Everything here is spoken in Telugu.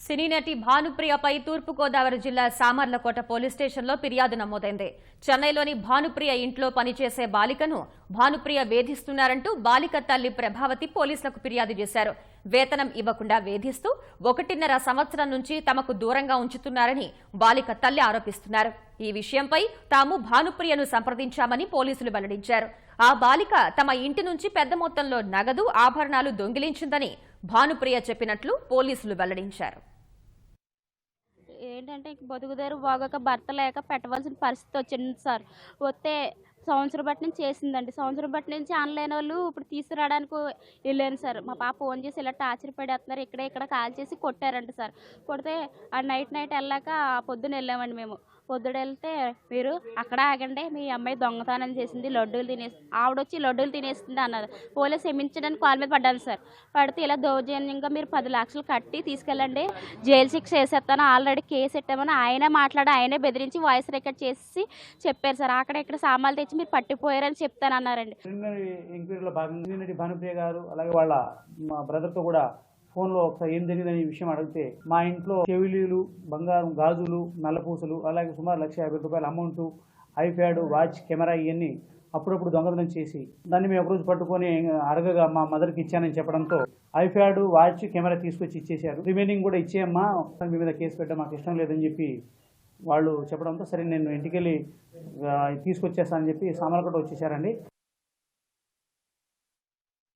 సినీ నటి భానుప్రియపై తూర్పుగోదావరి జిల్లా సామర్లకోట పోలీస్ స్టేషన్లో ఫిర్యాదు నమోదైంది. చెన్నైలోని భానుప్రియ ఇంట్లో పనిచేసే బాలికను భానుప్రియ వేధిస్తున్నారంటూ బాలిక తల్లి ప్రభావతి పోలీసులకు ఫిర్యాదు చేశారు. వేతనం ఇవ్వకుండా వేధిస్తూ 1.5 సంవత్సరం నుంచి తమకు దూరంగా ఉంచుతున్నారని బాలిక తల్లి ఆరోపిస్తున్నారు. ఈ విషయంపై తాము భానుప్రియను సంప్రదించామని పోలీసులు వెల్లడించారు. ఆ బాలిక తమ ఇంటి నుంచి పెద్ద మొత్తంలో నగదు, ఆభరణాలు దొంగిలించిందని భానుప్రియ చెప్పినట్లు పోలీసులు వెల్లడించారు. ఏంటంటే బతుకుదేరు బాగోక భర్త లేక పెట్టవలసిన పరిస్థితి వచ్చింది సార్. వస్తే సంవత్సరం బట్టి నుంచి చేసిందండి. సంవత్సరం బట్టి నుంచి ఆన్లైన్ వాళ్ళు ఇప్పుడు తీసుకురావడానికి వెళ్ళాను సార్. మా పాప ఫోన్ చేసి ఇలా టార్చర్ పడేస్తున్నారు, ఇక్కడ కాల్ చేసి కొట్టారంట సార్. కొడితే ఆ నైట్ వెళ్ళాక పొద్దున వెళ్ళామండి మేము. పొద్దున వెళ్తే మీరు అక్కడ ఆగండి, మీ అమ్మాయి దొంగతనం చేసింది, లడ్డూలు తినేసి ఆవిడొచ్చి లడ్డూలు తినేస్తుంది అన్నారు. పోలీసు క్షమించడానికి కాల్ మీద పడ్డాను సార్. పడితే ఇలా దౌర్జన్యంగా మీరు 10 లక్షలు కట్టి తీసుకెళ్ళండి, జైలు శిక్ష వేసేస్తాను, ఆల్రెడీ కేసు పెట్టామని ఆయనే మాట్లాడి ఆయనే బెదిరించి వాయిస్ రికార్డ్ చేసి చెప్పారు సార్. అక్కడ ఇక్కడ సామాన్లు తెచ్చి మీరు పట్టిపోయారని చెప్తానన్నారండి. ఎంక్వైరీలో భాగంగా భానుప్రియ గారు అలాగే వాళ్ళ మా బ్రదర్తో కూడా ఫోన్లో ఒకసారి ఏం జరిగిందని విషయం అడిగితే, మా ఇంట్లో చెవిలీలు, బంగారం, గాజులు, నల్లపూసలు, అలాగే సుమారు 1,50,000 రూపాయల అమౌంట్, ఐప్యాడ్, వాచ్, కెమెరా ఇవన్నీ అప్పుడప్పుడు దొంగతనం చేసి దాన్ని మేము ఒకరోజు పట్టుకొని అడగగా మా మదర్కి ఇచ్చానని చెప్పడంతో ఐప్యాడ్, వాచ్, కెమెరా తీసుకొచ్చి ఇచ్చేశారు. రిమైనింగ్ కూడా ఇచ్చేయమ్మా, మీ మీద కేసు పెట్టడం మాకు ఇష్టం లేదని చెప్పి వాళ్ళు చెప్పడంతో సరే నేను ఇంటికి వెళ్ళి తీసుకొచ్చేస్తానని చెప్పి సామర్లకోట వచ్చేసారండి.